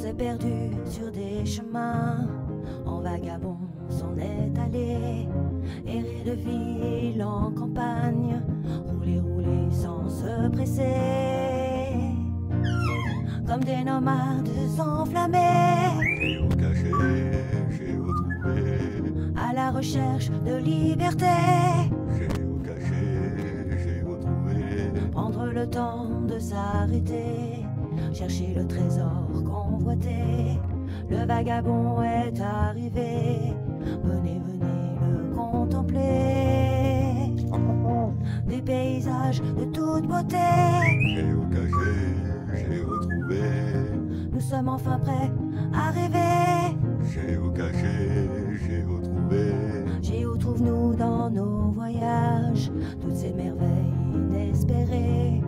s'est perdu sur des chemins, en vagabond s'en est allé, errer de ville en campagne, rouler, rouler sans se presser, comme des nomades enflammés, Géocaché, géotrouvé, à la recherche de liberté. géocaché, géotrouvé, Prendre le temps de s'arrêter, chercher le trésor convoité. Le vagabond est arrivé, venez, venez le contempler. Des paysages de toute beauté, géocaché, géotrouvé, nous sommes enfin prêts à rêver. géocaché, géotrouvé, Géo trouve-nous dans nos voyages, toutes ces merveilles inespérées.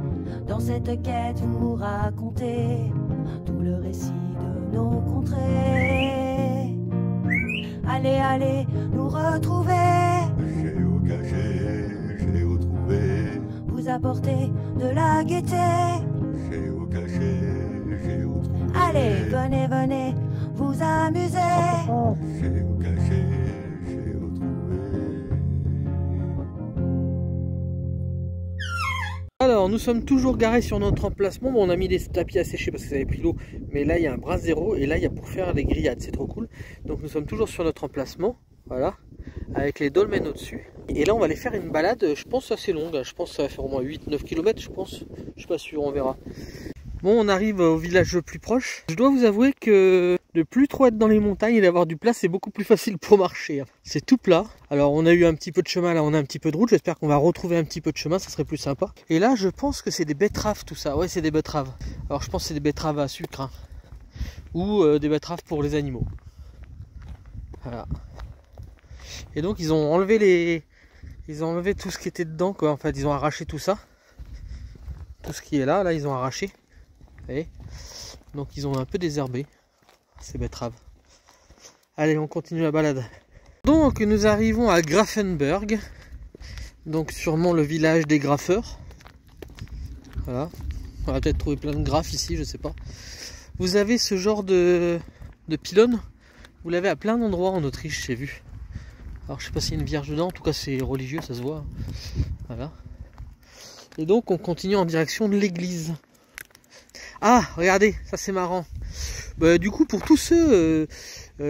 Dans cette quête vous racontez tout le récit de nos contrées. Allez, allez, nous retrouver, géocaché, géotrouvé, vous apporter de la gaieté. géocaché, géotrouvé, Allez, venez, venez, vous amuser. géocaché, géotrouvé. Alors nous sommes toujours garés sur notre emplacement. Bon, on a mis des tapis à sécher parce que ça avait pris l'eau, mais là il y a un brasero et là il y a pour faire les grillades, c'est trop cool. Donc nous sommes toujours sur notre emplacement, voilà, avec les dolmens au dessus. Et là on va aller faire une balade, je pense assez longue, je pense que ça va faire au moins 8-9 km, je pense, je suis pas sûr, on verra. Bon, on arrive au village le plus proche. Je dois vous avouer que de plus trop être dans les montagnes et d'avoir du plat, c'est beaucoup plus facile pour marcher. C'est tout plat. Alors on a eu un petit peu de chemin, là on a un petit peu de route. J'espère qu'on va retrouver un petit peu de chemin, ça serait plus sympa. Et là je pense que c'est des betteraves tout ça. Ouais, c'est des betteraves. Alors je pense que c'est des betteraves à sucre, hein. Ou des betteraves pour les animaux. Voilà. Et donc ils ont enlevé ils ont enlevé tout ce qui était dedans, quoi. En fait ils ont arraché tout ça. Tout ce qui est là, ils ont arraché. Et donc ils ont un peu désherbé ces betteraves. Allez, on continue la balade. Donc nous arrivons à Grafenberg, donc sûrement le village des graffeurs. Voilà, on va peut-être trouver plein de graphes ici, je sais pas. Vous avez ce genre de pylône, vous l'avez à plein d'endroits en Autriche, j'ai vu. Alors je sais pas s'il y a une vierge dedans, en tout cas c'est religieux, ça se voit. Voilà. Et donc on continue en direction de l'église. Ah, regardez, ça c'est marrant. Bah, du coup, pour tous ceux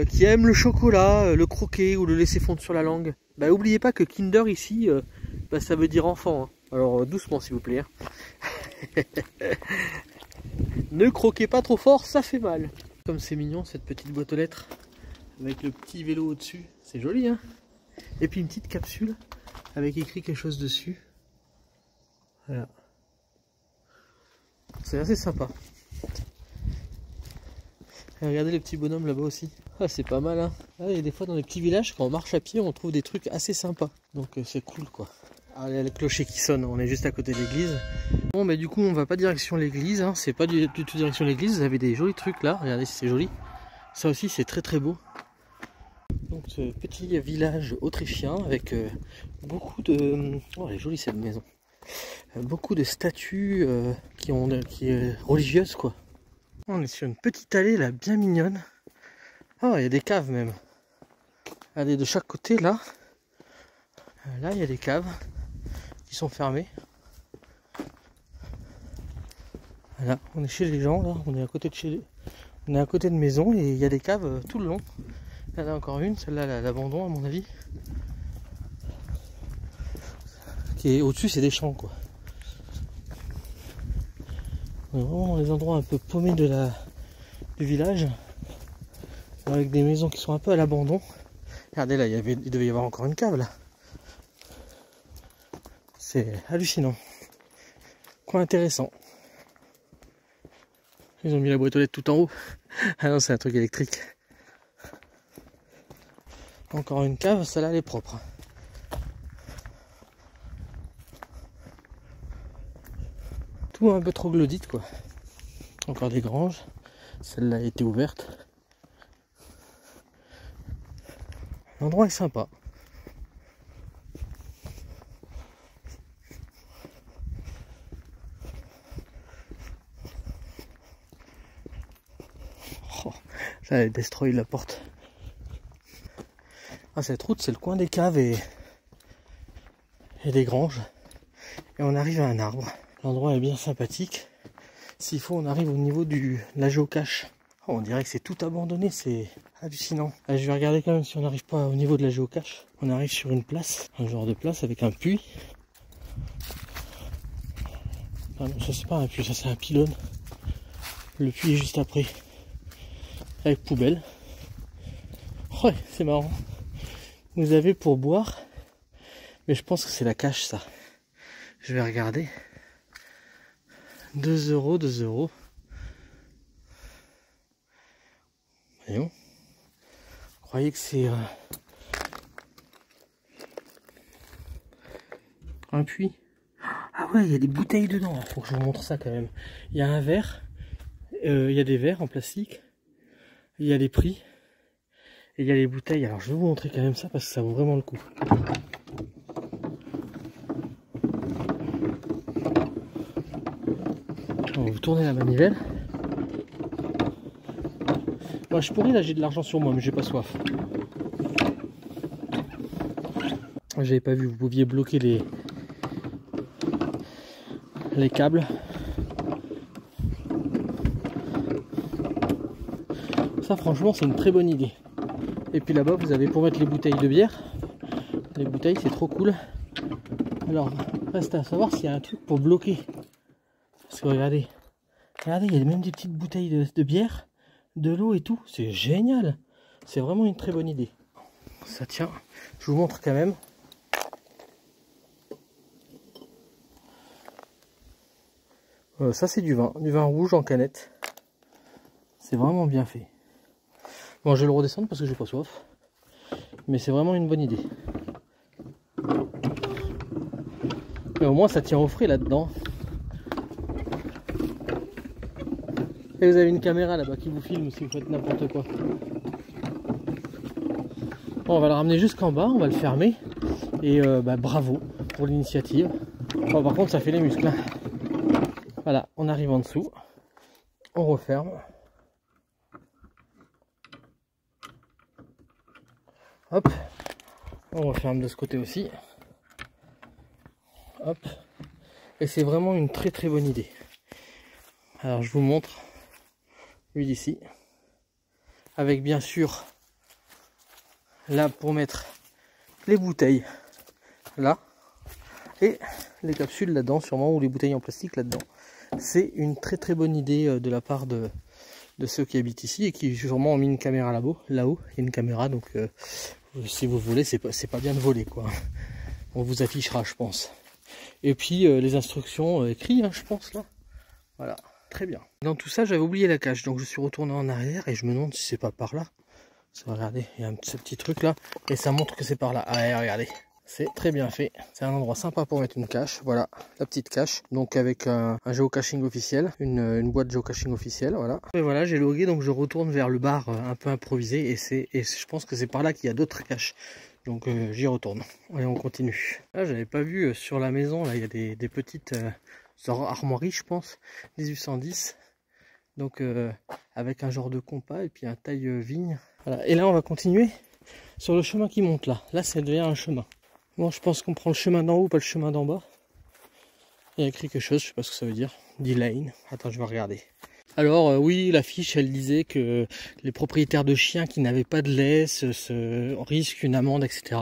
qui aiment le chocolat, le croquer ou le laisser fondre sur la langue, bah, n'oubliez pas que Kinder ici, bah, ça veut dire enfant. Hein. Alors doucement s'il vous plaît. Hein. Ne croquez pas trop fort, ça fait mal. Comme c'est mignon cette petite boîte aux lettres avec le petit vélo au-dessus, c'est joli. Hein. Et puis une petite capsule avec écrit quelque chose dessus. Voilà. C'est assez sympa. Et regardez les petits bonhommes là-bas aussi. Ah, c'est pas mal, hein. Ah, et des fois dans les petits villages, quand on marche à pied, on trouve des trucs assez sympas. Donc c'est cool, quoi. Ah, il y a le clocher qui sonne, on est juste à côté de l'église. Bon, bah du coup, on va pas direction l'église, hein. C'est pas du tout direction l'église. Vous avez des jolis trucs là. Regardez si c'est joli. Ça aussi, c'est très très beau. Donc ce petit village autrichien avec beaucoup de... Oh, elle est jolie cette maison. Beaucoup de statues qui est religieuse, quoi. On est sur une petite allée là, bien mignonne. Oh, il y a des caves même. Allez, de chaque côté là. Là, il y a des caves qui sont fermées. Voilà, on est chez les gens là. On est à côté on est à côté de maison et il y a des caves tout le long. Là, il y en a encore une, celle-là, l'abandon à mon avis. Qui est au-dessus, c'est des champs, quoi. On est vraiment dans les endroits un peu paumés du village, avec des maisons qui sont un peu à l'abandon. Regardez là, il devait y avoir encore une cave là. C'est hallucinant. Quoi intéressant. Ils ont mis la boîte aux lettres tout en haut. Ah non, c'est un truc électrique. Encore une cave, celle-là elle est propre. Tout un peu troglodyte, quoi. Encore des granges. Celle-là a été ouverte. L'endroit est sympa. Là, elle destroy la porte. Ah, cette route, c'est le coin des caves et des granges. Et on arrive à un arbre. L'endroit est bien sympathique. S'il faut, on arrive au niveau de la géocache. Oh, on dirait que c'est tout abandonné, c'est hallucinant. Allez, je vais regarder quand même si on n'arrive pas au niveau de la géocache. On arrive sur une place, un genre de place avec un puits. Ah non, ça c'est pas un puits, ça c'est un pylône. Le puits est juste après. Avec poubelle. Ouais, c'est marrant. Vous avez pour boire. Mais je pense que c'est la cache, ça. Je vais regarder. 2 €, 2 €. Voyons. Vous croyez que c'est un puits? Ah ouais, il y a des bouteilles dedans. Faut que je vous montre ça quand même. Il y a un verre. Il y a des verres en plastique. Il y a les prix. Et il y a les bouteilles. Alors je vais vous montrer quand même ça parce que ça vaut vraiment le coup. On va vous tourner la manivelle. Moi je pourrais, là j'ai de l'argent sur moi mais j'ai pas soif. J'avais pas vu, vous pouviez bloquer les câbles. Ça franchement c'est une très bonne idée. Et puis là-bas vous avez pour mettre les bouteilles de bière. Les bouteilles c'est trop cool. Alors reste à savoir s'il y a un truc pour bloquer. Parce que regardez, il y a même des petites bouteilles de bière, de l'eau et tout. C'est génial. C'est vraiment une très bonne idée. Ça tient. Je vous montre quand même. Ça c'est du vin rouge en canette. C'est vraiment bien fait. Bon, je vais le redescendre parce que j'ai pas soif. Mais c'est vraiment une bonne idée. Mais au moins ça tient au frais là-dedans. Et vous avez une caméra là-bas qui vous filme si vous faites n'importe quoi. Bon, on va le ramener jusqu'en bas, on va le fermer. Et bravo pour l'initiative. Bon, par contre ça fait les muscles. Hein. Voilà, on arrive en dessous. On referme. Hop. On referme de ce côté aussi. Hop. Et c'est vraiment une très très bonne idée. Alors je vous montre. Lui d'ici. Avec bien sûr là pour mettre les bouteilles là. Et les capsules là-dedans sûrement, ou les bouteilles en plastique là-dedans. C'est une très très bonne idée de la part de ceux qui habitent ici et qui sûrement ont mis une caméra là-haut. Là-haut, il y a une caméra, donc si vous voulez, c'est pas bien de voler quoi. On vous affichera, je pense. Et puis les instructions écrites, hein, je pense là. Voilà, très bien. Dans tout ça, j'avais oublié la cache, donc je suis retourné en arrière et je me demande si c'est pas par là. Regardez, il y a ce petit truc là et ça montre que c'est par là. Ah, regardez. C'est très bien fait. C'est un endroit sympa pour mettre une cache. Voilà, la petite cache. Donc avec un géocaching officiel, une boîte géocaching officielle. Voilà. Et voilà, j'ai logué, donc je retourne vers le bar un peu improvisé. Et je pense que c'est par là qu'il y a d'autres caches. Donc j'y retourne. Allez, on continue. Là, j'avais pas vu sur la maison. Là, il y a des petites armoiries, je pense. 1810. Donc avec un genre de compas et puis un taille vigne. Voilà. Et là, on va continuer sur le chemin qui monte là. Là, ça devient un chemin. Bon, je pense qu'on prend le chemin d'en haut, pas le chemin d'en bas. Il y a écrit quelque chose, je sais pas ce que ça veut dire. D-Lane. Attends, je vais regarder. Alors, oui, l'affiche, elle disait que les propriétaires de chiens qui n'avaient pas de laisse risquent une amende, etc.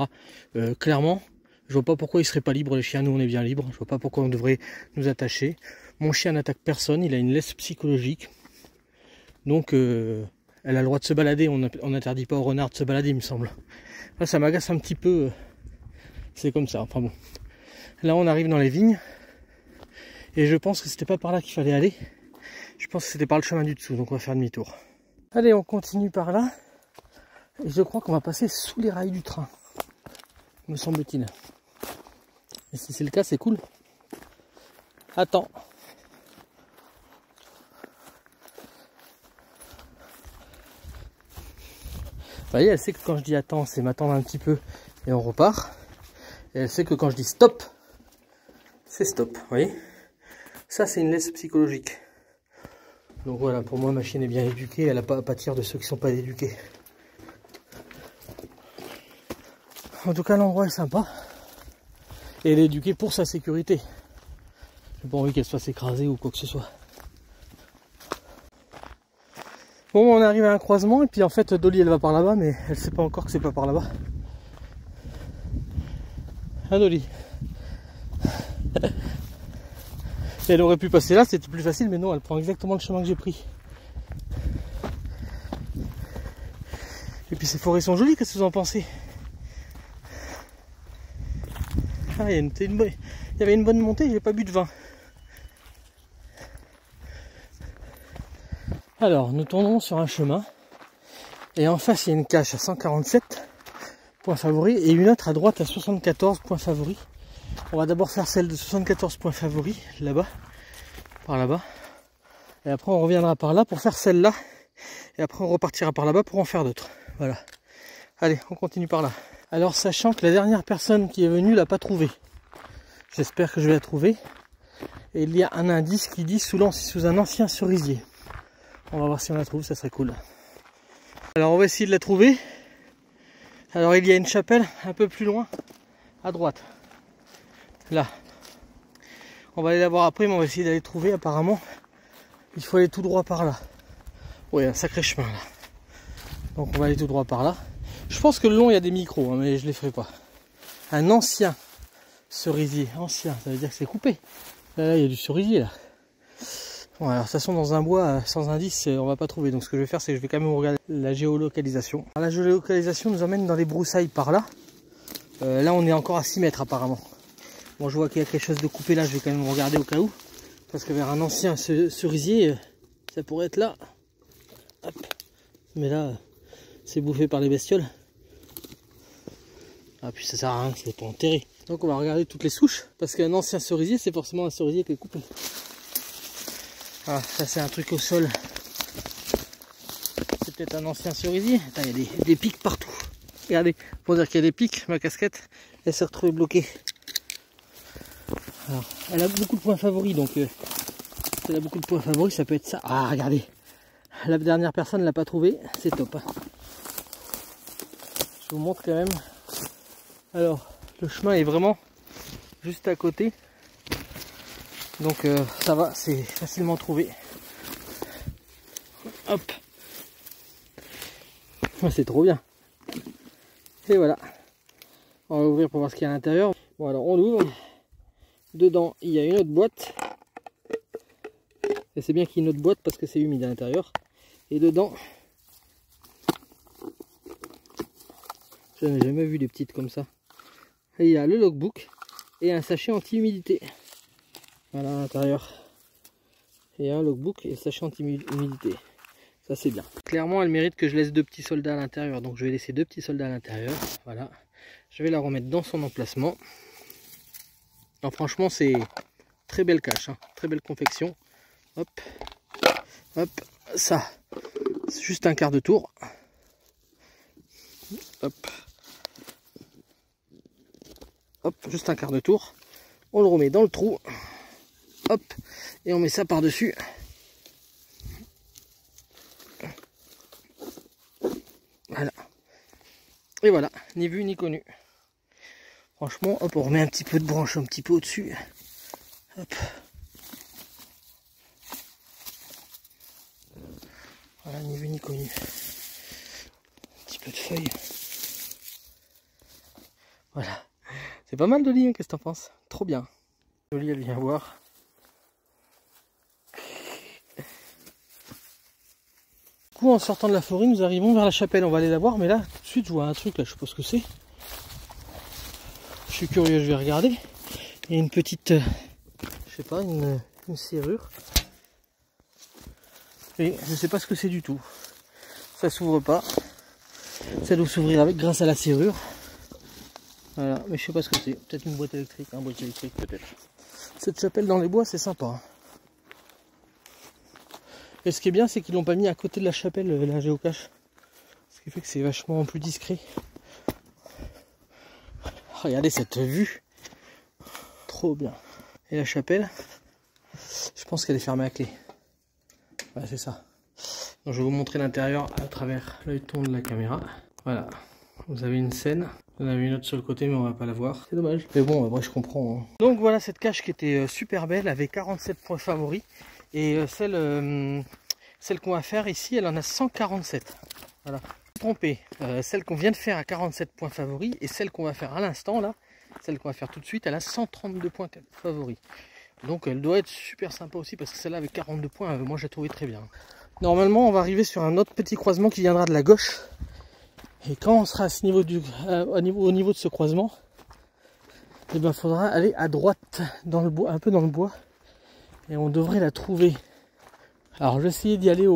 Clairement, je vois pas pourquoi ils seraient pas libres, les chiens. Nous, on est bien libres. Je vois pas pourquoi on devrait nous attacher. Mon chien n'attaque personne. Il a une laisse psychologique. Donc, elle a le droit de se balader. On n'interdit pas aux renards de se balader, il me semble. Là, ça m'agace un petit peu. C'est comme ça, enfin bon. Là on arrive dans les vignes. Et je pense que c'était pas par là qu'il fallait aller. Je pense que c'était par le chemin du dessous, donc on va faire demi-tour. Allez, on continue par là. Et je crois qu'on va passer sous les rails du train. Me semble-t-il. Et si c'est le cas, c'est cool. Attends. Vous voyez, elle sait que quand je dis attends, c'est m'attendre un petit peu et on repart. Et elle sait que quand je dis stop, c'est stop, vous voyez. Ça, c'est une laisse psychologique. Donc voilà, pour moi ma chienne est bien éduquée, elle n'a pas à pâtir de ceux qui ne sont pas éduqués. En tout cas l'endroit est sympa. Et elle est éduquée pour sa sécurité. J'ai pas envie qu'elle se fasse écraser ou quoi que ce soit. Bon, on arrive à un croisement et puis en fait Dolly elle va par là-bas, mais elle sait pas encore que c'est pas par là-bas. Hein Dolly? Elle aurait pu passer là, c'était plus facile, mais non, elle prend exactement le chemin que j'ai pris. Et puis ces forêts sont jolies, qu'est-ce que vous en pensez? Ah, il y avait une bonne montée, j'ai pas bu de vin. Alors, nous tournons sur un chemin. Et en face, il y a une cache à 147 points favoris et une autre à droite à 74 points favoris. On va d'abord faire celle de 74 points favoris, là-bas, par là-bas. Et après, on reviendra par là pour faire celle-là. Et après, on repartira par là-bas pour en faire d'autres. Voilà. Allez, on continue par là. Alors, sachant que la dernière personne qui est venue l'a pas trouvée. J'espère que je vais la trouver. Et il y a un indice qui dit sous un ancien cerisier. On va voir si on la trouve, ça serait cool. Alors on va essayer de la trouver. Alors il y a une chapelle un peu plus loin, à droite. Là. On va aller la voir après, mais on va essayer d'aller trouver apparemment. Il faut aller tout droit par là. Ouais, un sacré chemin là. Donc on va aller tout droit par là. Je pense que le long il y a des micros, hein, mais je les ferai pas. Un ancien cerisier. Ancien, ça veut dire que c'est coupé. Là, il y a du cerisier là. Bon, alors de toute façon dans un bois sans indice on va pas trouver, donc ce que je vais faire c'est que je vais quand même regarder la géolocalisation. Alors, la géolocalisation nous emmène dans les broussailles par là. Là on est encore à 6 mètres apparemment. Bon, je vois qu'il y a quelque chose de coupé là, je vais quand même regarder au cas où, parce que vers un ancien cerisier ça pourrait être là. Hop. Mais là c'est bouffé par les bestioles. Ah puis ça sert à rien, c'est pas enterré. Donc on va regarder toutes les souches, parce qu'un ancien cerisier c'est forcément un cerisier qui est coupé. Ah, ça c'est un truc au sol. C'est peut-être un ancien cerisier. Attends, il y a des pics partout. Regardez, pour dire qu'il y a des pics, ma casquette, elle s'est retrouvée bloquée. Alors, elle a beaucoup de points favoris, donc elle a beaucoup de points favoris, ça peut être ça. Ah, regardez, la dernière personne ne l'a pas trouvé, c'est top. Hein. Je vous montre quand même. Alors, le chemin est vraiment juste à côté. Donc ça va, c'est facilement trouvé. Hop. C'est trop bien. Et voilà. On va ouvrir pour voir ce qu'il y a à l'intérieur. Bon alors on l'ouvre. Dedans il y a une autre boîte. Et c'est bien qu'il y ait une autre boîte parce que c'est humide à l'intérieur. Et dedans, je n'ai jamais vu des petites comme ça. Et il y a le logbook et un sachet anti-humidité. Voilà à l'intérieur. Et un logbook et sachet anti-humidité. Ça c'est bien. Clairement elle mérite que je laisse 2 petits soldats à l'intérieur. Donc je vais laisser 2 petits soldats à l'intérieur. Voilà. Je vais la remettre dans son emplacement. Alors franchement c'est très belle cache. Hein. Très belle confection. Hop. Hop. Ça. C'est juste un quart de tour. Hop. Hop. Juste un quart de tour. On le remet dans le trou. Hop, et on met ça par-dessus. Voilà. Et voilà, ni vu ni connu. Franchement, hop, on remet un petit peu de branche un petit peu au-dessus. Hop. Voilà, ni vu ni connu. Un petit peu de feuilles. Voilà. C'est pas mal Dolly, hein, qu'est-ce que t'en penses? Trop bien. Dolly, elle vient voir. En sortant de la forêt, nous arrivons vers la chapelle. On va aller la voir, mais là, tout de suite, je vois un truc là, je sais pas ce que c'est. Je suis curieux, je vais regarder. Il y a une petite, je sais pas, une serrure. Et je sais pas ce que c'est du tout. Ça s'ouvre pas. Ça doit s'ouvrir avec grâce à la serrure. Voilà, mais je sais pas ce que c'est. Peut-être une boîte électrique, un boîte électrique peut-être. Cette chapelle dans les bois, c'est sympa. Et ce qui est bien, c'est qu'ils l'ont pas mis à côté de la chapelle, la géocache. Ce qui fait que c'est vachement plus discret. Regardez cette vue. Trop bien. Et la chapelle, je pense qu'elle est fermée à clé. Voilà, c'est ça. Donc, je vais vous montrer l'intérieur à travers l'œilleton de la caméra. Voilà, vous avez une scène. Vous en avez une autre sur le côté, mais on va pas la voir. C'est dommage. Mais bon, après, je comprends. Hein. Donc voilà cette cache qui était super belle, avec 47 points favoris. Et celle qu'on va faire ici, elle en a 147. Voilà. Trompé. Celle qu'on vient de faire à 47 points favoris et celle qu'on va faire à l'instant là, celle qu'on va faire tout de suite, elle a 132 points favoris. Donc elle doit être super sympa aussi parce que celle-là avec 42 points, moi j'ai trouvé très bien. Normalement on va arriver sur un autre petit croisement qui viendra de la gauche. Et quand on sera à ce niveau au niveau de ce croisement, il faudra aller à droite dans le bois, un peu dans le bois. Et on devrait la trouver. Alors je vais essayer d'y aller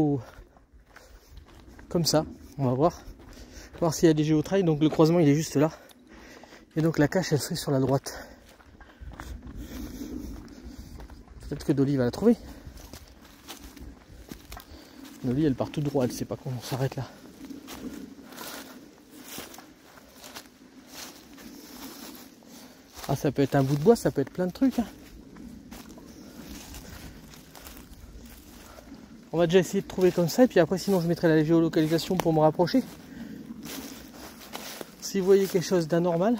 comme ça. On va voir s'il y a des géotrails. Donc le croisement il est juste là. Et donc la cache elle serait sur la droite. Peut-être que Dolly va la trouver. Dolly elle part tout droit, elle sait pas comment on s'arrête là. Ah ça peut être un bout de bois, ça peut être plein de trucs. Hein. On va déjà essayer de trouver comme ça et puis après sinon je mettrai la géolocalisation pour me rapprocher. Si vous voyez quelque chose d'anormal,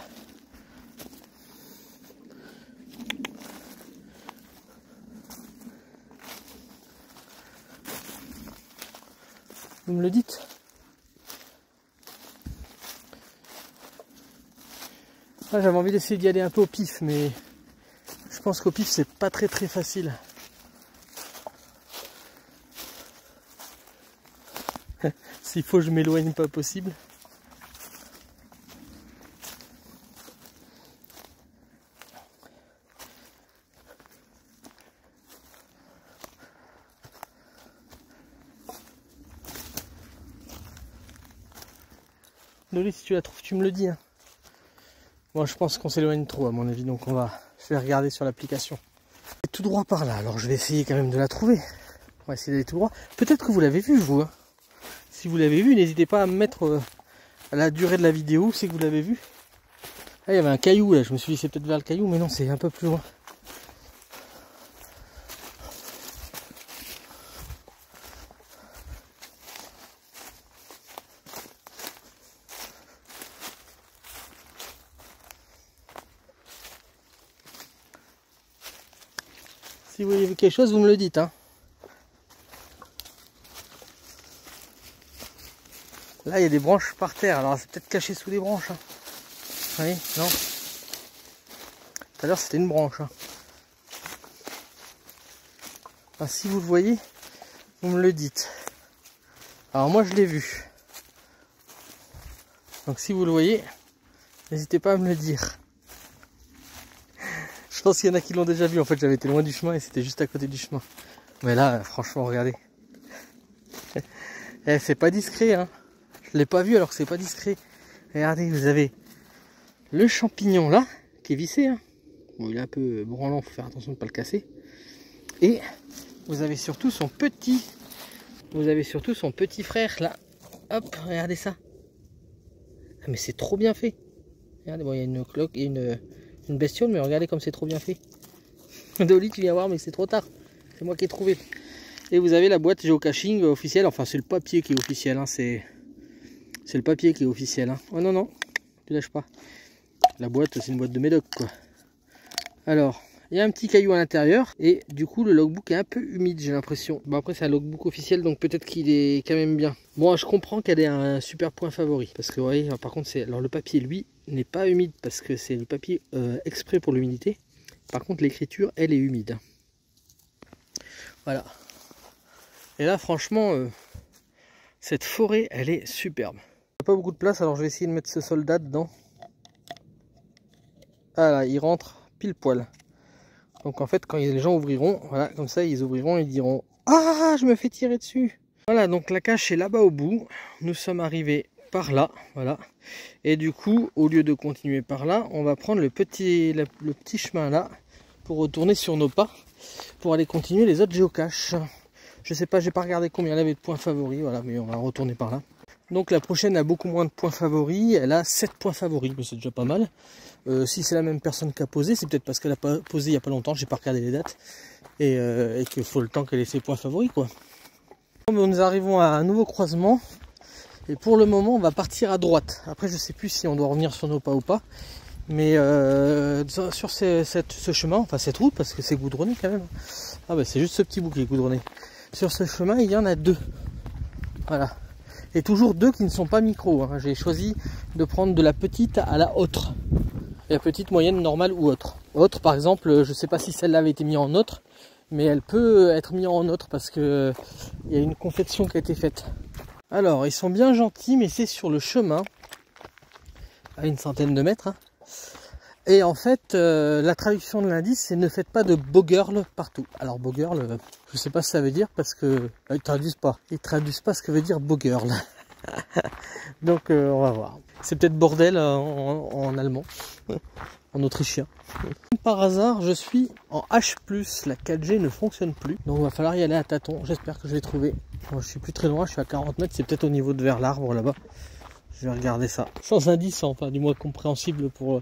vous me le dites. J'avais envie d'essayer d'y aller un peu au pif, mais je pense qu'au pif c'est pas très facile. S'il faut je m'éloigne pas possible. Dolly, si tu la trouves, tu me le dis. Hein. Moi je pense qu'on s'éloigne trop à mon avis, donc je vais regarder sur l'application. Tout droit par là, alors je vais essayer quand même de la trouver. On va essayer d'aller tout droit. Peut-être que vous l'avez vu vous. Hein. Si vous l'avez vu, n'hésitez pas à me mettre à la durée de la vidéo, c'est que vous l'avez vu. Ah, il y avait un caillou là, je me suis dit c'est peut-être vers le caillou, mais non, c'est un peu plus loin. Si vous voyez quelque chose, vous me le dites. Hein. Là, il y a des branches par terre, alors c'est peut-être caché sous les branches. Hein. Oui, non. Tout à l'heure, c'était une branche. Hein. Enfin, si vous le voyez, vous me le dites. Alors moi, je l'ai vu. Donc si vous le voyez, n'hésitez pas à me le dire. Je pense qu'il y en a qui l'ont déjà vu. En fait, j'avais été loin du chemin et c'était juste à côté du chemin. Mais là, franchement, regardez. C'est pas discret, hein. Je l'ai pas vu alors que c'est pas discret. Regardez, vous avez le champignon là, qui est vissé. Hein. Bon, il est un peu branlant, faut faire attention de ne pas le casser. Et vous avez surtout son petit. Frère là. Hop, regardez ça. Ah, mais c'est trop bien fait. Regardez, bon, il y a une cloque et une bestiole, mais regardez comme c'est trop bien fait. Dolly, tu viens voir, mais c'est trop tard. C'est moi qui ai trouvé. Et vous avez la boîte géocaching officielle. Enfin, c'est le papier qui est officiel. Hein. C'est le papier qui est officiel. Hein. Oh non, non, tu lâches pas. La boîte, c'est une boîte de médoc, quoi. Alors, il y a un petit caillou à l'intérieur. Et du coup, le logbook est un peu humide, j'ai l'impression. Bon, après, c'est un logbook officiel, donc peut-être qu'il est quand même bien. Bon, je comprends qu'elle ait un super point favori. Parce que, vous voyez, par contre, alors le papier, lui, n'est pas humide. Parce que c'est le papier exprès pour l'humidité. Par contre, l'écriture, elle est humide. Voilà. Et là, franchement, cette forêt, elle est superbe. Il n'y a pas beaucoup de place, alors je vais essayer de mettre ce soldat dedans. Ah là, il rentre pile poil. Donc en fait, quand les gens ouvriront, voilà, comme ça, ils ouvriront et ils diront « Ah, je me fais tirer dessus !» Voilà, donc la cache est là-bas au bout. Nous sommes arrivés par là, voilà. Et du coup, au lieu de continuer par là, on va prendre le petit chemin là pour retourner sur nos pas, pour aller continuer les autres géocaches. Je sais pas, j'ai pas regardé combien elle avait de points favoris, voilà, mais on va retourner par là. Donc la prochaine a beaucoup moins de points favoris, elle a 7 points favoris, mais c'est déjà pas mal. Si c'est la même personne qui a posé, c'est peut-être parce qu'elle a pas posé il y a pas longtemps, j'ai pas regardé les dates, et qu'il faut le temps qu'elle ait ses points favoris, quoi. Nous arrivons à un nouveau croisement. Et pour le moment, on va partir à droite. Après, je sais plus si on doit revenir sur nos pas ou pas. Mais sur ce chemin, enfin cette route, parce que c'est goudronné quand même. Ah bah c'est juste ce petit bout qui est goudronné. Sur ce chemin, il y en a deux. Voilà. Et toujours deux qui ne sont pas micro. Hein. J'ai choisi de prendre de la petite à la autre. La petite, moyenne, normale ou autre. Autre, par exemple, je ne sais pas si celle-là avait été mise en autre, mais elle peut être mise en autre parce que il y a une confection qui a été faite. Alors, ils sont bien gentils, mais c'est sur le chemin, à une centaine de mètres. Hein. Et en fait, la traduction de l'indice, c'est ne faites pas de beau girl partout. Alors, beau girl, je sais pas ce que ça veut dire parce que ils traduisent pas. Ils traduisent pas ce que veut dire beau girl. Donc, on va voir. C'est peut-être bordel en allemand, en autrichien. Par hasard, je suis en H+, la 4G ne fonctionne plus. Donc, il va falloir y aller à tâtons. J'espère que je vais trouver. Moi, je suis plus très loin, je suis à 40 mètres. C'est peut-être au niveau de vers l'arbre là-bas. Je vais regarder ça. Sans indice, enfin, du moins compréhensible pour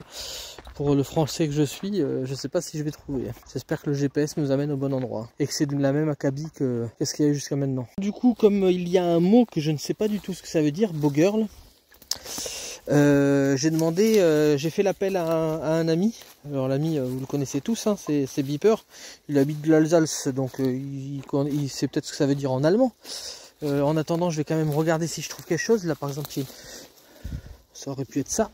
le français que je suis. Je sais pas si je vais trouver. J'espère que le GPS nous amène au bon endroit. Et que c'est de la même acabit que ce qu'il y a eu jusqu'à maintenant. Du coup, comme il y a un mot que je ne sais pas du tout ce que ça veut dire, beau girl. J'ai demandé, j'ai fait l'appel à un ami. Alors l'ami, vous le connaissez tous, hein, c'est Beeper. Il habite de l'Alsace, donc il sait peut-être ce que ça veut dire en allemand. En attendant, je vais quand même regarder si je trouve quelque chose. Là, par exemple, ça aurait pu être ça.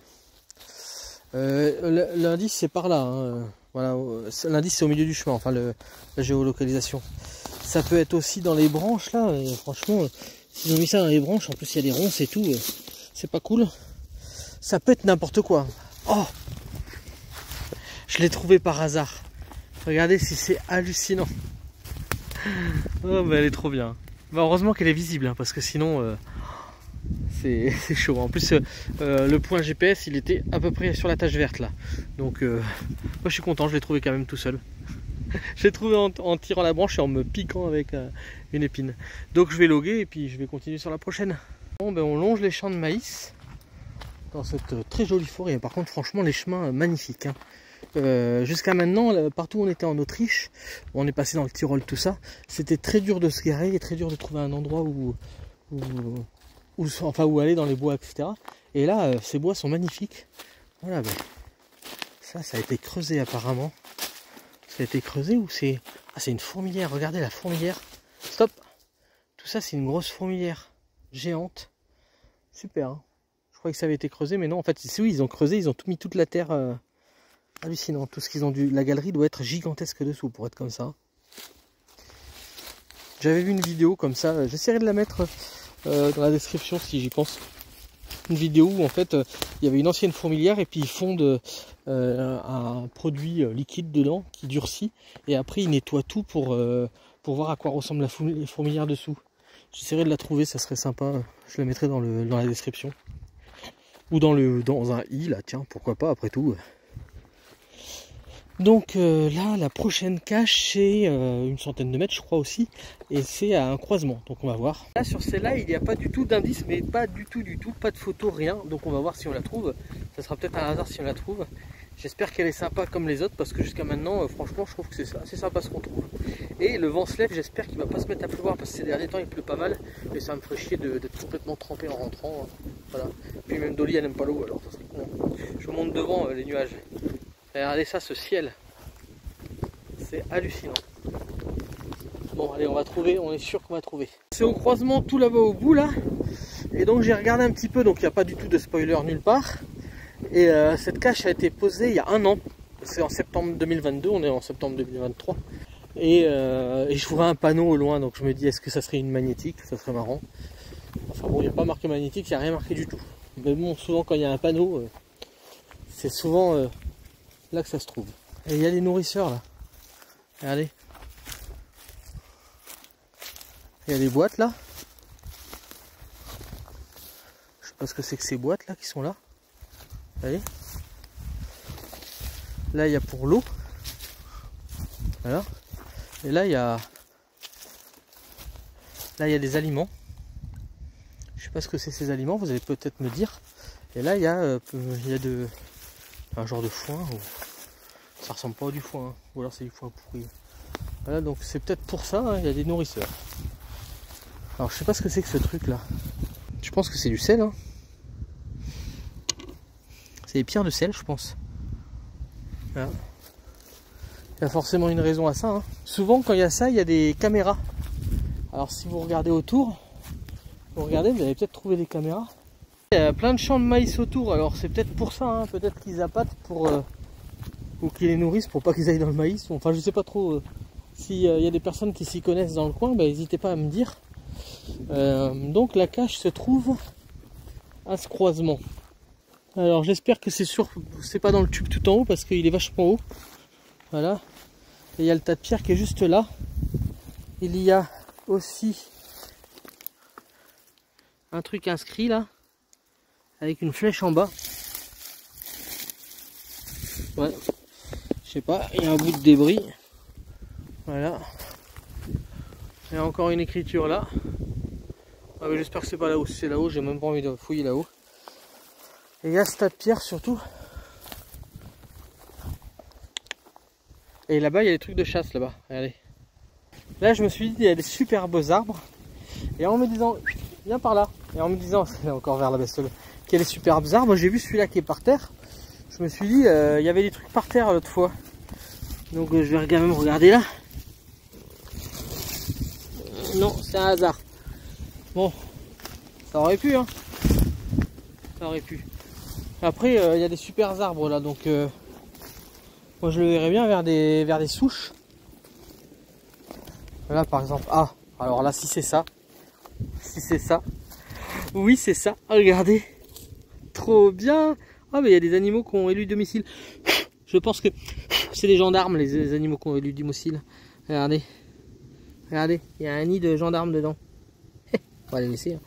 L'indice, c'est par là. Hein. Voilà, l'indice, c'est au milieu du chemin. Enfin, la géolocalisation. Ça peut être aussi dans les branches là. Et franchement, s'ils ont mis ça dans les branches, en plus il y a des ronces et tout. C'est pas cool. Ça peut être n'importe quoi. Oh, je l'ai trouvé par hasard. Regardez si c'est hallucinant. Oh, bah, elle est trop bien. Bah, heureusement qu'elle est visible, hein, parce que sinon c'est chaud. En plus, le point GPS, il était à peu près sur la tache verte là. Donc, moi je suis content, je l'ai trouvé quand même tout seul. Je l'ai trouvé en tirant la branche et en me piquant avec une épine. Donc je vais loguer et puis je vais continuer sur la prochaine. Bon, ben, on longe les champs de maïs dans cette très jolie forêt. Par contre, franchement, les chemins magnifiques. Hein. Jusqu'à maintenant, partout où on était en Autriche, on est passé dans le Tyrol, tout ça, c'était très dur de se garer et très dur de trouver un endroit où aller dans les bois, etc. Et là, ces bois sont magnifiques. Voilà, ben, ça a été creusé apparemment. Ça a été creusé ou c'est... Ah, c'est une fourmilière, regardez la fourmilière. Stop. Tout ça, c'est une grosse fourmilière géante. Super, hein. Je croyais que ça avait été creusé, mais non, en fait, oui, ils ont creusé, ils ont tout mis toute la terre. Hallucinant, tout ce qu'ils ont dû... La galerie doit être gigantesque dessous pour être comme ça. J'avais vu une vidéo comme ça, j'essaierai de la mettre dans la description si j'y pense. Une vidéo où en fait il y avait une ancienne fourmilière et puis ils fondent un produit liquide dedans qui durcit et après ils nettoient tout pour voir à quoi ressemble la fourmilière dessous. J'essaierai de la trouver, ça serait sympa, je la mettrai dans la description. Ou dans un i là, tiens, pourquoi pas après tout. Donc là, la prochaine cache, c'est une centaine de mètres, je crois aussi, et c'est à un croisement, donc on va voir. Là, sur celle-là, il n'y a pas du tout d'indice, mais pas du tout, pas de photo, rien, donc on va voir si on la trouve. Ça sera peut-être un hasard si on la trouve. J'espère qu'elle est sympa comme les autres, parce que jusqu'à maintenant, franchement, je trouve que c'est assez sympa ce qu'on trouve. Et le vent se lève, j'espère qu'il ne va pas se mettre à pleuvoir, parce que ces derniers temps, il pleut pas mal, et ça me ferait chier d'être complètement trempé en rentrant. Voilà. Puis même Dolly, elle n'aime pas l'eau, alors ça serait con. Je vous montre devant les nuages. Regardez ça, ce ciel. C'est hallucinant. Bon, allez, on va trouver, on est sûr qu'on va trouver. C'est au croisement tout là-bas au bout, là. Et donc, j'ai regardé un petit peu, donc il n'y a pas du tout de spoiler nulle part. Et cette cache a été posée il y a un an. C'est en septembre 2022, on est en septembre 2023. Et je vois un panneau au loin, donc je me dis, est-ce que ça serait une magnétique? Ça serait marrant. Enfin bon, il n'y a pas marqué magnétique, il n'y a rien marqué du tout. Mais bon, souvent quand il y a un panneau, c'est souvent là que ça se trouve. Et il y a les nourrisseurs là. Regardez. Il y a des boîtes là. Je sais pas ce que c'est que ces boîtes là qui sont là. Regardez. Là il y a pour l'eau. Voilà. Et là il y a des aliments. Je sais pas ce que c'est ces aliments, vous allez peut-être me dire. Et là il y a un genre de foin. Ça ressemble pas à du foin, hein. Ou alors c'est du foin pourri. Voilà, donc c'est peut-être pour ça, hein, il y a des nourrisseurs. Alors je sais pas ce que c'est que ce truc là. Je pense que c'est du sel, hein. C'est des pierres de sel, je pense. Voilà. Il y a forcément une raison à ça, hein. Souvent quand il y a ça, il y a des caméras. Alors si vous regardez autour, vous allez peut-être trouver des caméras. Il y a plein de champs de maïs autour, alors c'est peut-être pour ça, hein. Peut-être qu'ils appâtent pour ou qu'ils les nourrissent pour pas qu'ils aillent dans le maïs. Enfin je sais pas trop. S'il y a des personnes qui s'y connaissent dans le coin, n'hésitez pas à me dire. Donc la cache se trouve à ce croisement. Alors j'espère que c'est pas dans le tube tout en haut parce qu'il est vachement haut. Voilà. Et il y a le tas de pierre qui est juste là. Il y a aussi un truc inscrit là, avec une flèche en bas. Ouais. Je sais pas, il y a un bout de débris. Voilà. Il y a encore une écriture là. Ah, j'espère que c'est pas là-haut. Si c'est là-haut, j'ai même pas envie de fouiller là-haut. Et il y a ce tas de pierres surtout. Et là-bas, il y a des trucs de chasse là-bas. Regardez. Là, je me suis dit, il y a des super beaux arbres. Et en me disant, viens par là. Et en me disant, c'est encore vers la bestiole, qu'il y a des superbes arbres. J'ai vu celui-là qui est par terre. Je me suis dit, il y avait des trucs par terre l'autre fois. Donc, je vais quand même regarder là. Non, c'est un hasard. Bon, ça aurait pu, hein. Ça aurait pu. Après, il y a des super arbres là, donc moi je le verrais bien vers des souches. Là par exemple, ah, alors là si c'est ça, oui c'est ça, regardez, trop bien. Ah mais il y a des animaux qui ont élu domicile. Je pense que c'est des gendarmes les animaux qui ont élu domicile. Regardez, regardez, il y a un nid de gendarmes dedans. On va les laisser, hein.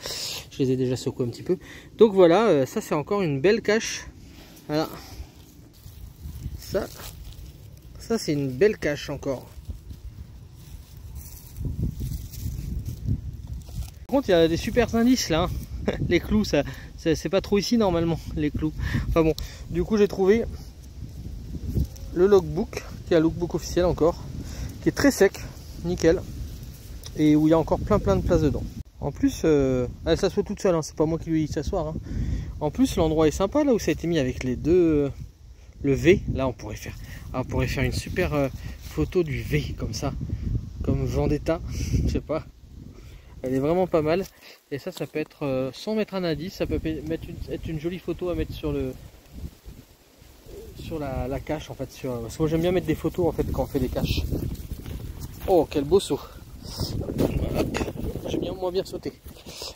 Je les ai déjà secoués un petit peu. Donc voilà, ça c'est encore une belle cache. Voilà. Ça c'est une belle cache encore. Par contre, il y a des super indices là. Hein. Les clous, ça c'est pas trop ici normalement, les clous. Enfin bon, du coup j'ai trouvé le logbook, qui est un logbook officiel encore, qui est très sec, nickel, et où il y a encore plein de place dedans. En plus, elle s'assoit toute seule, hein, c'est pas moi qui lui dis s'asseoir. Hein. En plus, l'endroit est sympa là où ça a été mis avec les deux. Le V, là on pourrait faire une super photo du V comme ça, comme Vendetta, je sais pas. Elle est vraiment pas mal. Et ça peut être, sans mettre un indice, ça peut être une jolie photo à mettre sur la cache en fait. Parce que moi j'aime bien mettre des photos en fait quand on fait des caches. Oh quel beau saut. J'ai moins bien sauté.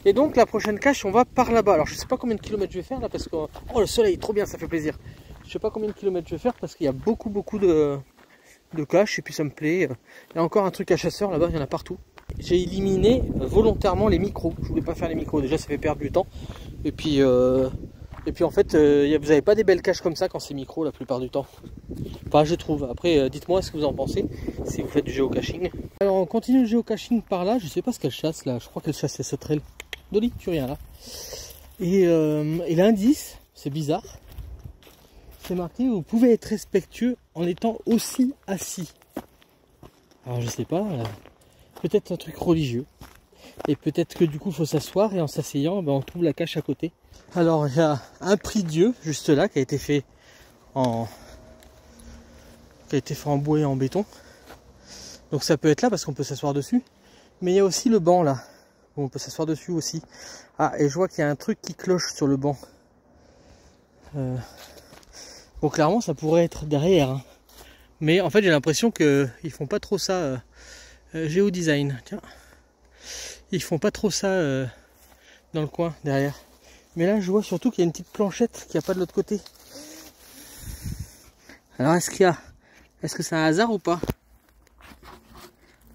Et donc la prochaine cache on va par là-bas. Alors je sais pas combien de kilomètres je vais faire là parce que oh le soleil trop bien, ça fait plaisir. Je sais pas combien de kilomètres je vais faire parce qu'il y a beaucoup de caches et puis ça me plaît. Il y a encore un truc à chasseur là-bas, il y en a partout. J'ai éliminé volontairement les micros. Je voulais pas faire les micros, déjà ça fait perdre du temps. Et puis en fait vous n'avez pas des belles caches comme ça quand c'est micro la plupart du temps. Enfin je trouve. Après dites-moi ce que vous en pensez si vous faites du géocaching. Alors on continue le géocaching par là. Je sais pas ce qu'elle chasse là. Je crois qu'elle chasse les sauterelles. Dolly, tu rien là. Et l'indice, c'est bizarre. C'est marqué, vous pouvez être respectueux en étant aussi assis. Alors je sais pas, peut-être un truc religieux. Et peut-être que du coup il faut s'asseoir et en s'asseyant on trouve la cache à côté. Alors il y a un prie Dieu juste là qui a été fait en bois et en béton. Donc ça peut être là parce qu'on peut s'asseoir dessus. Mais il y a aussi le banc là, où on peut s'asseoir dessus aussi. Ah et je vois qu'il y a un truc qui cloche sur le banc. Bon clairement ça pourrait être derrière. Hein. Mais en fait j'ai l'impression qu'ils font pas trop ça. Géodesign, tiens. Ils font pas trop ça dans le coin derrière. Mais là je vois surtout qu'il y a une petite planchette qui n'y a pas de l'autre côté. Alors est-ce que c'est un hasard ou pas?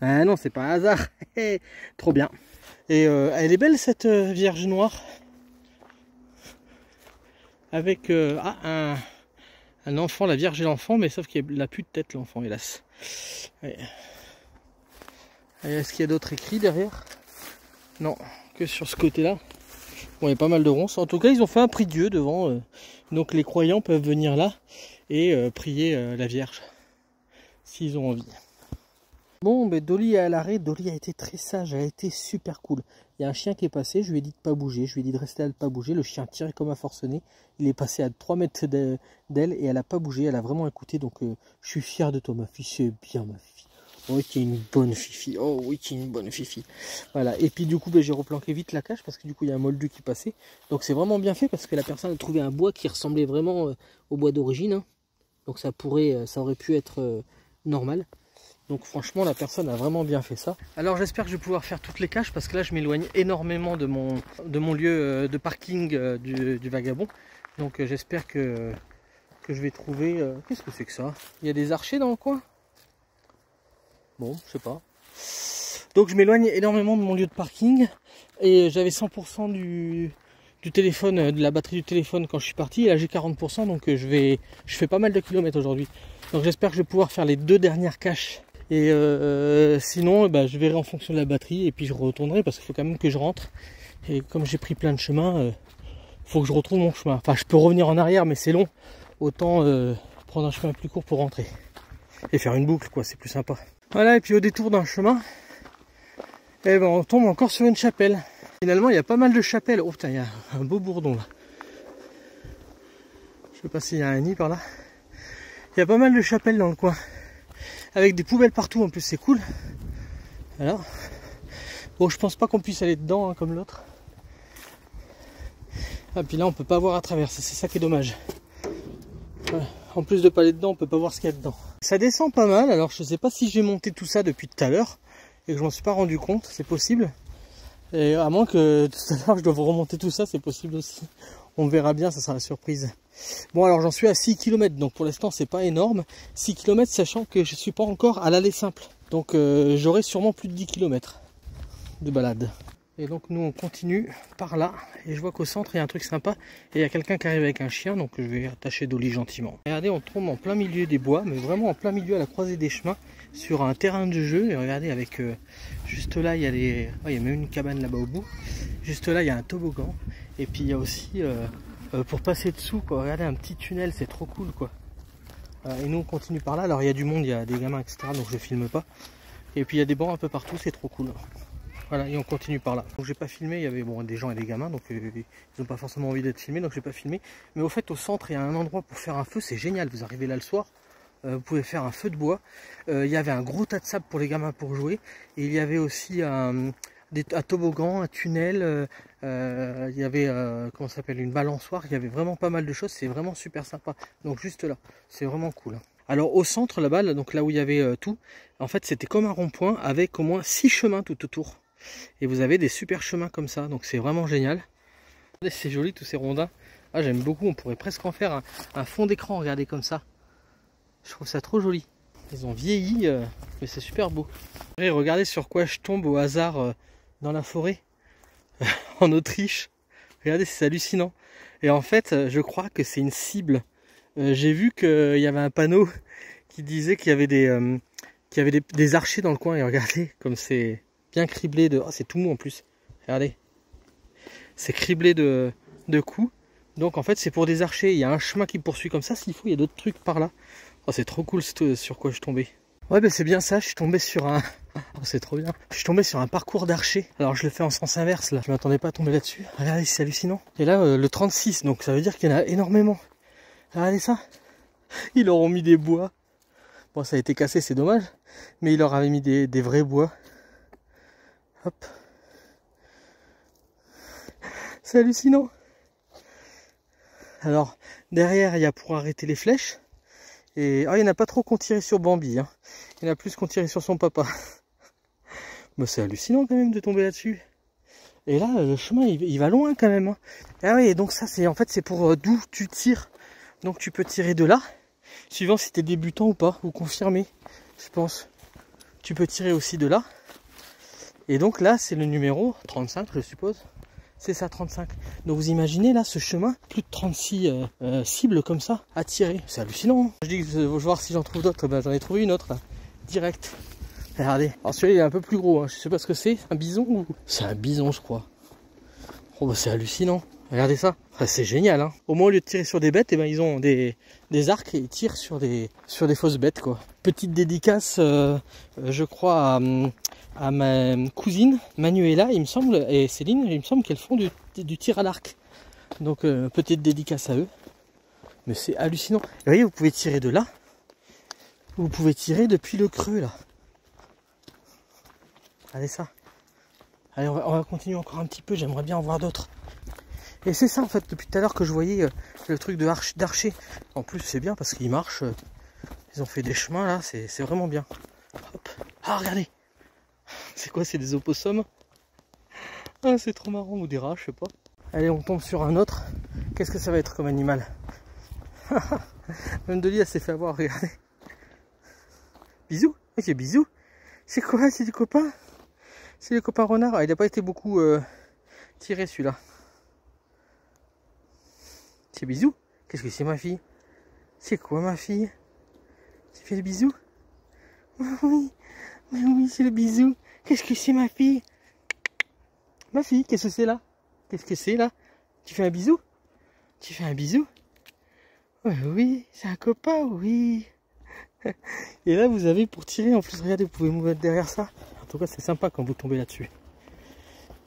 Ah non, c'est pas un hasard. Trop bien. Et elle est belle cette Vierge noire. Avec un enfant, la Vierge et l'enfant, mais sauf qu'il n'a plus de tête l'enfant, hélas. Est-ce qu'il y a d'autres écrits derrière? Non, que sur ce côté-là. Bon, il y a pas mal de ronces. En tout cas, ils ont fait un prie Dieu devant. Donc les croyants peuvent venir là et prier la Vierge, s'ils ont envie. Bon, ben Dolly est à l'arrêt. Dolly a été très sage, elle a été super cool. Il y a un chien qui est passé, je lui ai dit de pas bouger, je lui ai dit de rester là, de pas bouger. Le chien tirait comme un forcené. Il est passé à 3 mètres d'elle et elle a pas bougé, elle a vraiment écouté. Donc je suis fier de toi, ma fille, c'est bien ma fille. Oh, tu es une bonne fifi. Oh oui, tu es une bonne fifi. Voilà. Et puis du coup, ben, j'ai replanqué vite la cage parce que du coup, il y a un moldu qui passait. Donc c'est vraiment bien fait parce que la personne a trouvé un bois qui ressemblait vraiment au bois d'origine. Hein. Donc ça aurait pu être normal. Donc franchement, la personne a vraiment bien fait ça. Alors j'espère que je vais pouvoir faire toutes les cages parce que là, je m'éloigne énormément de mon lieu de parking du Vagabond. Donc j'espère que je vais trouver... Qu'est-ce que c'est que ça? Il y a des archers dans le coin? Bon, je sais pas. Donc je m'éloigne énormément de mon lieu de parking. Et j'avais 100% du téléphone, de la batterie du téléphone quand je suis parti. Et là j'ai 40%, donc je fais pas mal de kilomètres aujourd'hui. Donc j'espère que je vais pouvoir faire les 2 dernières caches. Et sinon, bah, je verrai en fonction de la batterie et puis je retournerai parce qu'il faut quand même que je rentre. Et comme j'ai pris plein de chemins, faut que je retrouve mon chemin. Enfin, je peux revenir en arrière, mais c'est long. Autant prendre un chemin plus court pour rentrer. Et faire une boucle, quoi, c'est plus sympa. Voilà, et puis au détour d'un chemin, eh ben, on tombe encore sur une chapelle. Finalement, il y a pas mal de chapelles. Oh putain, il y a un beau bourdon là. Je sais pas s'il y a un nid par là. Il y a pas mal de chapelles dans le coin. Avec des poubelles partout, en plus c'est cool. Alors, bon, je pense pas qu'on puisse aller dedans hein, comme l'autre. Ah, puis là on peut pas voir à travers, c'est ça qui est dommage. Ouais. En plus de pas aller dedans, on peut pas voir ce qu'il y a dedans. Ça descend pas mal, alors je sais pas si j'ai monté tout ça depuis tout à l'heure et que je m'en suis pas rendu compte, c'est possible. Et à moins que tout à l'heure je doive remonter tout ça, c'est possible aussi. On verra bien, ça sera la surprise. Bon, alors j'en suis à 6 km, donc pour l'instant c'est pas énorme. 6 km sachant que je suis pas encore à l'aller simple. Donc j'aurai sûrement plus de 10 km de balade. Et donc nous on continue par là. Et je vois qu'au centre il y a un truc sympa. Et il y a quelqu'un qui arrive avec un chien, donc je vais attacher Dolly gentiment. Regardez, on tombe en plein milieu des bois, mais vraiment en plein milieu à la croisée des chemins, sur un terrain de jeu. Et regardez, avec juste là il y a les... Oh, il y a même une cabane là-bas au bout. Juste là il y a un toboggan. Et puis il y a aussi... pour passer dessous, quoi. Regardez, un petit tunnel, c'est trop cool, quoi. Et nous on continue par là. Alors il y a du monde, il y a des gamins, etc. Donc je filme pas. Et puis il y a des bancs un peu partout, c'est trop cool. Voilà, et on continue par là. Donc j'ai pas filmé, il y avait bon, des gens et des gamins, donc ils n'ont pas forcément envie d'être filmés, donc j'ai pas filmé. Mais au fait, au centre, il y a un endroit pour faire un feu, c'est génial. Vous arrivez là le soir, vous pouvez faire un feu de bois. Il y avait un gros tas de sable pour les gamins pour jouer. Et il y avait aussi un toboggan, un tunnel, il y avait comment ça s'appelle, une balançoire. Il y avait vraiment pas mal de choses, c'est vraiment super sympa. Donc juste là, c'est vraiment cool. Alors au centre là-bas, donc là où il y avait tout, en fait c'était comme un rond-point avec au moins 6 chemins tout autour. Et vous avez des super chemins comme ça, donc c'est vraiment génial. C'est joli tous ces rondins. Ah, j'aime beaucoup, on pourrait presque en faire un fond d'écran, regardez comme ça. Je trouve ça trop joli. Ils ont vieilli, mais c'est super beau. Et regardez sur quoi je tombe au hasard dans la forêt, en Autriche. Regardez, c'est hallucinant. Et en fait, je crois que c'est une cible. J'ai vu qu'il y avait un panneau qui disait qu'il y avait des archers dans le coin. Et regardez comme c'est bien criblé de... Oh, c'est tout mou en plus. Regardez. C'est criblé de coups. Donc en fait, c'est pour des archers. Il y a un chemin qui poursuit comme ça. S'il faut, il y a d'autres trucs par là. Oh, c'est trop cool sur quoi je suis tombé. Ouais, ben c'est bien ça. Je suis tombé sur un... Oh, c'est trop bien. Je suis tombé sur un parcours d'archers. Alors je le fais en sens inverse là. Je m'attendais pas à tomber là-dessus. Regardez, c'est hallucinant. Et là, le 36. Donc ça veut dire qu'il y en a énormément. Regardez ça. Ils leur ont mis des bois. Bon, ça a été cassé, c'est dommage. Mais ils leur avaient mis des vrais bois. Hop. C'est hallucinant. Alors, derrière, il y a pour arrêter les flèches. Et il n'y en a pas trop qu'on tirait sur Bambi. Hein. Il y en a plus qu'on tirait sur son papa. Mais c'est hallucinant quand même de tomber là-dessus. Et là, le chemin, il va loin quand même. Hein. Ah oui, et donc ça, c'est en fait, c'est pour d'où tu tires. Donc tu peux tirer de là. Suivant si tu es débutant ou pas, ou confirmé, je pense. Tu peux tirer aussi de là. Et donc là, c'est le numéro 35, je suppose. C'est ça, 35. Donc vous imaginez là, ce chemin, plus de 36 cibles comme ça, à tirer. C'est hallucinant. Hein. Je dis que je vais voir si j'en trouve d'autres. Ben, j'en ai trouvé une autre là, direct. Regardez. Alors celui-là, il est un peu plus gros. Hein. Je sais pas ce que c'est. Un bison ou... C'est un bison, je crois. Oh, bah, c'est hallucinant. Regardez ça, enfin, c'est génial. Hein. Au moins au lieu de tirer sur des bêtes, eh ben, ils ont des arcs et ils tirent sur des fausses bêtes, quoi. Petite dédicace, je crois, à ma cousine Manuela, il me semble, et Céline, il me semble qu'elles font du tir à l'arc. Donc petite dédicace à eux. Mais c'est hallucinant. Et vous voyez, vous pouvez tirer de là. Vous pouvez tirer depuis le creux là. Regardez ça. Allez, on va continuer encore un petit peu, j'aimerais bien en voir d'autres. Et c'est ça en fait, depuis tout à l'heure que je voyais le truc d'archer. En plus c'est bien parce qu'ils marchent. Ils ont fait des chemins là, c'est vraiment bien. Hop. Ah regardez. C'est quoi, c'est des opossums? Ah c'est trop marrant, ou des rats, je sais pas. Allez, on tombe sur un autre. Qu'est-ce que ça va être comme animal? Même Dolly, elle s'est fait avoir, regardez. Bisous. Ok, bisous. C'est quoi? C'est du copain? C'est le copain renard. Ah, il n'a pas été beaucoup tiré celui-là. C'est bisous. Qu'est-ce que c'est ma fille? C'est quoi ma fille? Tu fais le bisou? Oui, mais oui, c'est le bisou. Qu'est-ce que c'est ma fille? Ma fille, qu'est-ce que c'est là? Qu'est-ce que c'est là? Tu fais un bisou? Tu fais un bisou? Oui, c'est un copain, oui. Et là, vous avez pour tirer, en plus, regardez, vous pouvez vous mettre derrière ça. En tout cas, c'est sympa quand vous tombez là-dessus.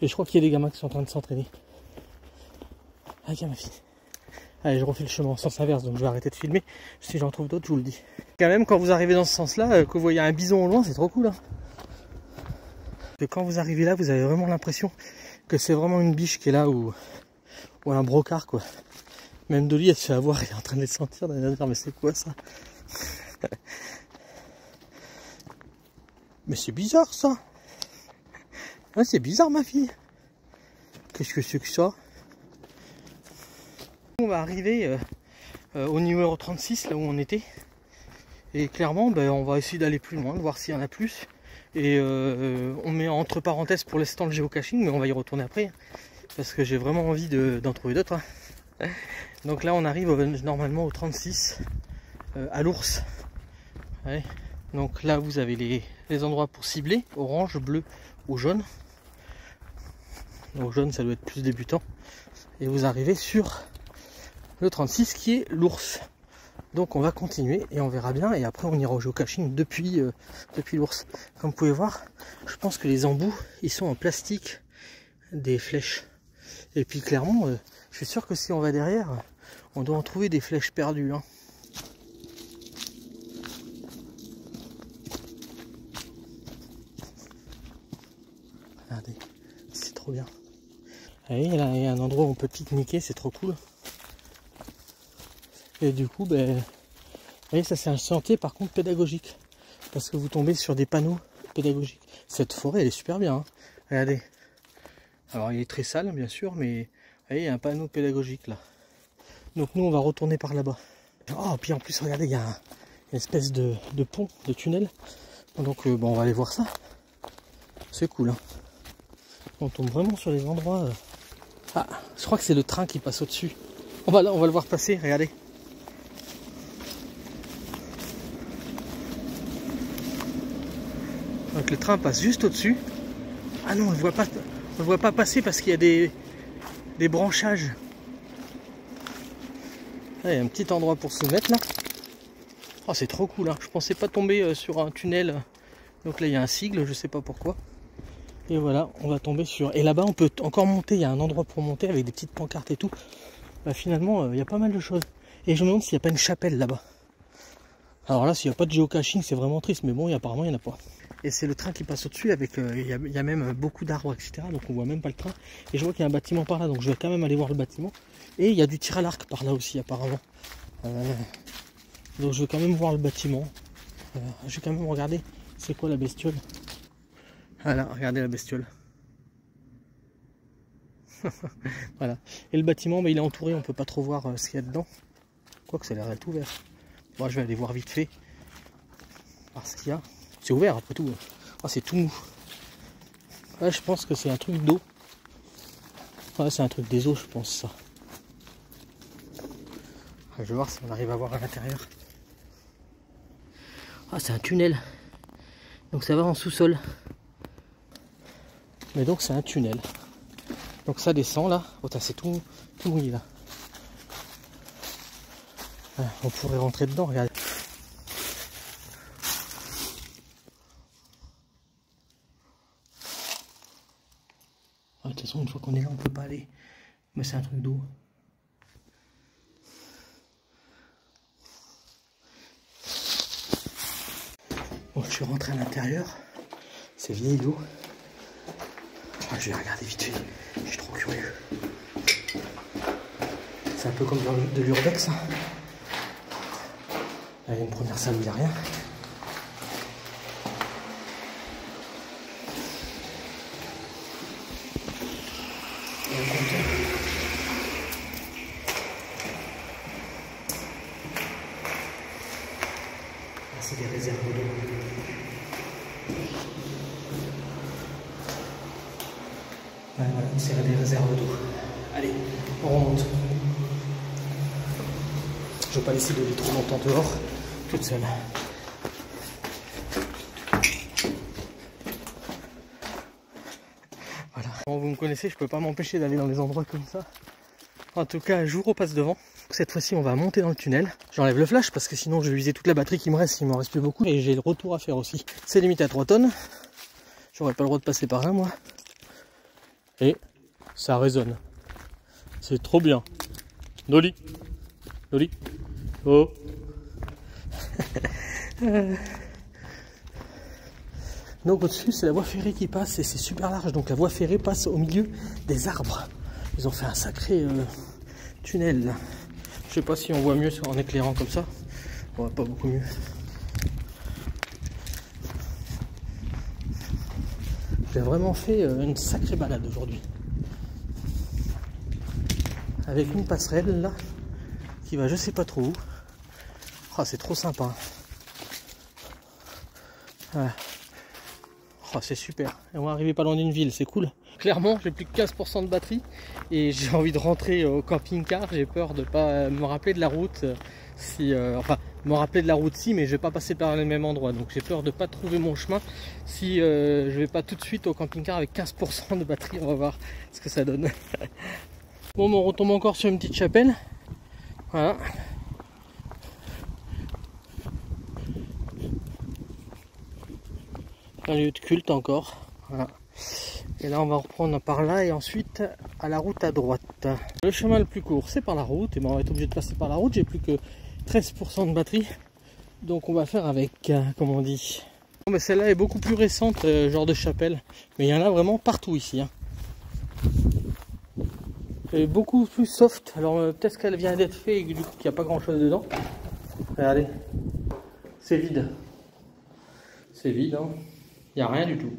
Et je crois qu'il y a des gamins qui sont en train de s'entraîner. Allez, ma fille. Allez, je refais le chemin en sens inverse, donc je vais arrêter de filmer. Si j'en trouve d'autres, je vous le dis. Quand même, quand vous arrivez dans ce sens-là, que vous voyez un bison au loin, c'est trop cool. Hein. Et quand vous arrivez là, vous avez vraiment l'impression que c'est vraiment une biche qui est là ou un brocard, quoi. Même Dolly, elle se fait avoir, elle est en train de les sentir, elle va dire, mais c'est quoi ça? Mais c'est bizarre ça. Ah, c'est bizarre ma fille. Qu'est-ce que c'est que ça? On va arriver au numéro 36, là où on était. Et clairement, on va essayer d'aller plus loin, de voir s'il y en a plus. Et on met entre parenthèses pour l'instant le géocaching, mais on va y retourner après. Parce que j'ai vraiment envie d'en trouver d'autres. Hein. Donc là, on arrive normalement au 36, à l'ours. Ouais. Donc là, vous avez les endroits pour cibler, orange, bleu ou jaune. Donc jaune, ça doit être plus débutant. Et vous arrivez sur le 36 qui est l'ours. Donc on va continuer et on verra bien. Et après, on ira au géocaching depuis l'ours. Comme vous pouvez voir, je pense que les embouts, ils sont en plastique des flèches. Et puis clairement, je suis sûr que si on va derrière, on doit en trouver des flèches perdues. Hein. Regardez, c'est trop bien. Allez, là, il y a un endroit où on peut pique-niquer, c'est trop cool. Et du coup, vous voyez, ça c'est un sentier par contre pédagogique. Parce que vous tombez sur des panneaux pédagogiques. Cette forêt, elle est super bien. Hein. Regardez. Alors, il est très sale, bien sûr, mais vous voyez, il y a un panneau pédagogique là. Donc nous, on va retourner par là-bas. Oh, puis en plus, regardez, il y a une espèce de pont, de tunnel. Donc, on va aller voir ça. C'est cool. Hein. On tombe vraiment sur des endroits... Ah, je crois que c'est le train qui passe au-dessus. On va le voir passer, regardez. Donc le train passe juste au-dessus. Ah non, on ne le voit pas passer parce qu'il y a des branchages. Là, il y a un petit endroit pour se mettre là. Oh, c'est trop cool. Hein. Je pensais pas tomber sur un tunnel. Donc là, il y a un sigle, je sais pas pourquoi. Et voilà, on va tomber sur... Et là-bas, on peut encore monter. Il y a un endroit pour monter avec des petites pancartes et tout. Finalement, il y a pas mal de choses. Et je me demande s'il n'y a pas une chapelle là-bas. Alors là, s'il n'y a pas de géocaching, c'est vraiment triste. Mais bon, apparemment, il n'y en a pas. Et c'est le train qui passe au-dessus avec... Il y a même beaucoup d'arbres, etc. Donc on voit même pas le train. Et je vois qu'il y a un bâtiment par là. Donc je vais quand même aller voir le bâtiment. Et il y a du tir à l'arc par là aussi, apparemment. Donc je vais quand même voir le bâtiment. Je vais quand même regarder c'est quoi la bestiole. Voilà, regardez la bestiole. Voilà. Et le bâtiment, il est entouré, on peut pas trop voir ce qu'il y a dedans. Quoique ça a l'air d'être ouvert. Moi, je vais aller voir vite fait. Voir ce qu'il y a. C'est ouvert après tout. Oh, c'est tout mou. Là, je pense que c'est un truc d'eau. Ouais, c'est un truc des eaux, je pense, ça. Je vais voir si on arrive à voir à l'intérieur. Ah, c'est un tunnel. Donc ça va en sous-sol. Mais donc c'est un tunnel. Donc ça descend là. Oh, c'est tout mouillé là. Ouais, on pourrait rentrer dedans, regardez. De toute façon, une fois qu'on est là, on peut pas aller. Mais c'est un truc d'eau. Bon, je suis rentré à l'intérieur. C'est vieille l'eau. Ah, je vais regarder vite fait. Je suis trop curieux. C'est un peu comme de l'urbex. Hein. Là, il y a une première salle où il n'y a rien. Il y a un compteur. Là, c'est des réserves d'eau. Ouais, voilà, c'est des réserves d'eau. Allez, on remonte. Je ne vais pas laisser de l'eau trop longtemps dehors, toute seule. Voilà. Bon, vous me connaissez, je ne peux pas m'empêcher d'aller dans des endroits comme ça. En tout cas, je vous repasse devant. Cette fois-ci, on va monter dans le tunnel. J'enlève le flash parce que sinon, je vais user toute la batterie qui me reste. Il m'en reste plus beaucoup. Et j'ai le retour à faire aussi. C'est limité à 3 tonnes. J'aurais pas le droit de passer par là, moi. Et ça résonne. C'est trop bien. Dolly. Dolly. Oh. Donc au-dessus, c'est la voie ferrée qui passe et c'est super large. Donc la voie ferrée passe au milieu des arbres. Ils ont fait un sacré tunnel là. Je sais pas si on voit mieux en éclairant comme ça. On voit pas beaucoup mieux. J'ai vraiment fait une sacrée balade aujourd'hui. Avec une passerelle là qui va je sais pas trop où. Oh, c'est trop sympa. Ouais. Oh, c'est super. Et on va arriver pas loin d'une ville, c'est cool. Clairement, j'ai plus que 15% de batterie et j'ai envie de rentrer au camping-car. J'ai peur de pas me rappeler de la route. Enfin, me rappeler de la route si, mais je vais pas passer par le même endroit. Donc j'ai peur de pas trouver mon chemin si je vais pas tout de suite au camping-car avec 15% de batterie. On va voir ce que ça donne. Bon, on retombe encore sur une petite chapelle. Voilà. Un lieu de culte encore. Voilà. Et là on va reprendre par là et ensuite à la route à droite. Le chemin le plus court c'est par la route. Et ben on va être obligé de passer par la route. J'ai plus que 13% de batterie. Donc on va faire avec, comme on dit. Bon, mais celle-là est beaucoup plus récente, genre de chapelle. Mais il y en a vraiment partout ici. Hein. Elle est beaucoup plus soft. Alors peut-être qu'elle vient d'être faite et du coup qu'il n'y a pas grand chose dedans. Regardez. C'est vide. C'est vide. Hein. Il n'y a rien du tout.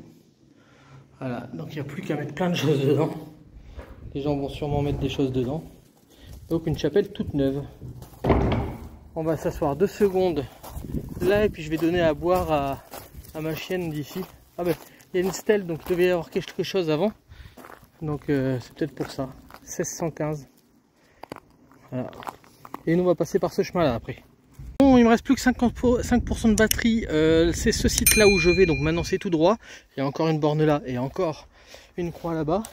Voilà, donc il n'y a plus qu'à mettre plein de choses dedans. Les gens vont sûrement mettre des choses dedans. Donc une chapelle toute neuve. On va s'asseoir 2 secondes là et puis je vais donner à boire à ma chienne d'ici. Ah ben, il y a une stèle donc il devait y avoir quelque chose avant. Donc c'est peut-être pour ça. 1615. Voilà. Et nous on va passer par ce chemin là après. Bon, il me reste plus que 5% de batterie, c'est ce site là où je vais, donc maintenant c'est tout droit, il y a encore une borne là et encore une croix là-bas,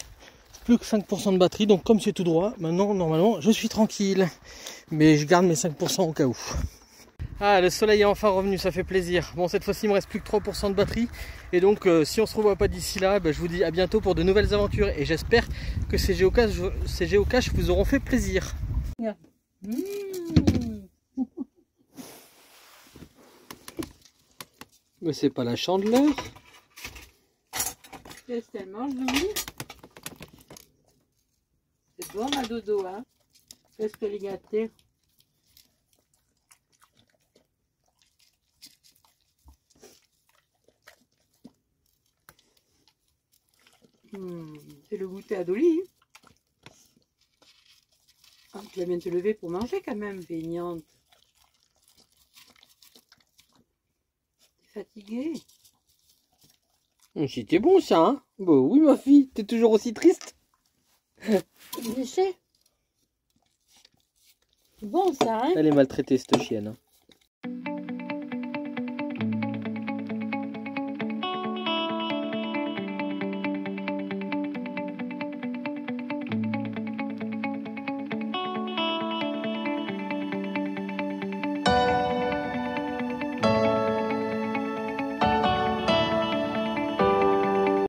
plus que 5% de batterie, donc comme c'est tout droit, maintenant normalement je suis tranquille, mais je garde mes 5% au cas où. Ah, le soleil est enfin revenu, ça fait plaisir. Bon, cette fois-ci il me reste plus que 3% de batterie, et donc si on se revoit pas d'ici là, je vous dis à bientôt pour de nouvelles aventures, et j'espère que ces géocaches vous auront fait plaisir. Mais c'est pas la chandeleur. Qu'est-ce qu'elle mange, Louis? C'est bon, ma dodo, hein? Qu'est-ce qu'elle est gâtée? C'est le goûter à Dolly. Ah, tu vas bien te lever pour manger quand même, feignante. Fatiguée. C'était bon ça, hein? Bon, oui ma fille, t'es toujours aussi triste? Je sais. C'est bon ça, hein? Elle est maltraitée cette chienne. Hein.